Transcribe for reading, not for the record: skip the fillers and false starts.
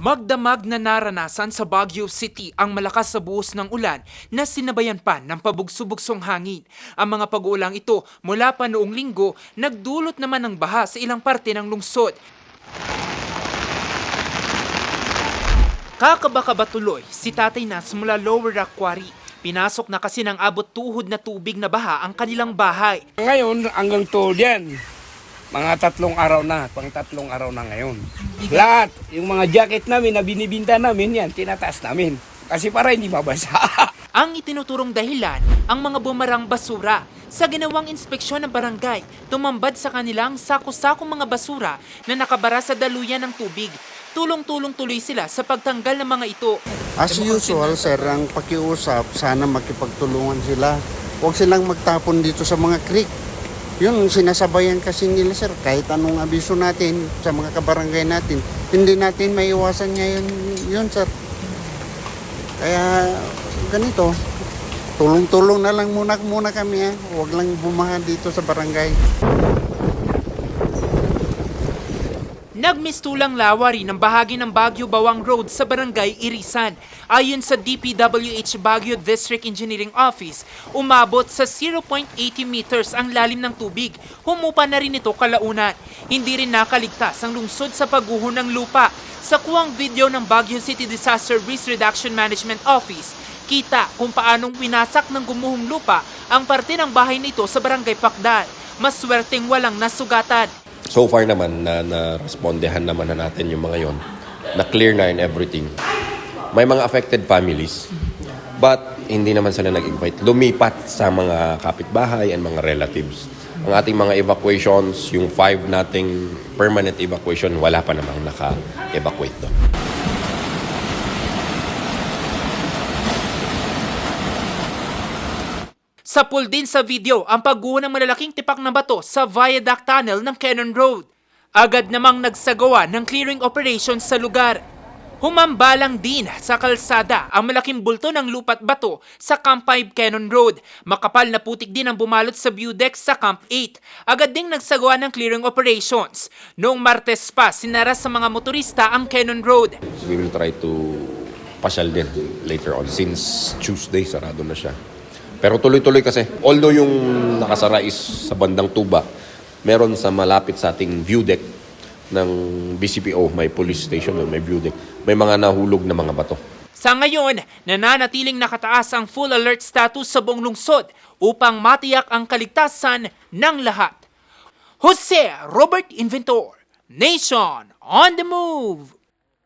Magdamag na naranasan sa Baguio City ang malakas sa buhos ng ulan na sinabayan pa ng pabugso-bugsong hangin. Ang mga pag-uulang ito mula pa noong linggo nagdulot naman ng baha sa ilang parte ng lungsod. Kakaba-kaba tuloy si Tatay Nas mula Lower Rock Quarry. Pinasok na kasi ng abot tuhod na tubig na baha ang kanilang bahay. Ngayon, hanggang tuhod yan. Mga 3 araw na, pang 3 araw na ngayon. Lahat, yung mga jacket namin na binibinta namin yan, tinataas namin. Kasi para hindi mabasa. Ang itinuturong dahilan, ang mga bumarang basura. Sa ginawang inspeksyon ng barangay, tumambad sa kanilang sako-sakong mga basura na nakabara sa daluyan ng tubig. Tulong-tulong tuloy sila sa pagtanggal ng mga ito. As usual, sir, ang pakiusap, sana makipagtulungan sila. Huwag silang magtapon dito sa mga creek. Yun, sinasabayan kasi nila, sir, kahit anong abiso natin sa mga kabarangay natin, hindi natin maiwasan niya yun, sir. Kaya ganito, tulong-tulong na lang muna kami, huwag lang bumaha dito sa barangay. Nagmistulang lawari ng bahagi ng Baguio Bawang Road sa barangay Irisan. Ayon sa DPWH Baguio District Engineering Office, umabot sa 0.80 meters ang lalim ng tubig. Humupa na rin ito kalaunan. Hindi rin nakaligtas ang lungsod sa pagguho ng lupa. Sa kuwang video ng Baguio City Disaster Risk Reduction Management Office, kita kung paanong winasak ng gumuhong lupa ang parte ng bahay nito sa barangay Pakdal. Maswerteng walang nasugatan. So far naman, na-respondehan naman na natin yung mga yon, na-clear na and everything. May mga affected families, but hindi naman sila nag-invite. Lumipat sa mga kapitbahay and mga relatives. Ang ating mga evacuations, yung 5 nating permanent evacuation, wala pa namang naka-evacuate doon. Sapul din sa video ang pagguho ng malalaking tipak na bato sa viaduct tunnel ng Cannon Road. Agad namang nagsagawa ng clearing operations sa lugar. Humambalang din sa kalsada ang malaking bulto ng lupa't bato sa Camp 5 Cannon Road. Makapal na putik din ang bumalot sa view deck sa Camp 8. Agad ding nagsagawa ng clearing operations. Noong Martes pa, sinara sa mga motorista ang Cannon Road. We will try to pasyal din later on. Since Tuesday, sarado na siya. Pero tuloy-tuloy kasi, although yung nakasara is sa bandang Tuba, meron sa malapit sa ating view deck ng BCPO, may police station, may view deck, may mga nahulog na mga bato. Sa ngayon, nananatiling nakataas ang full alert status sa buong lungsod upang matiyak ang kaligtasan ng lahat. Jose Robert Inventor, Nation on the Move!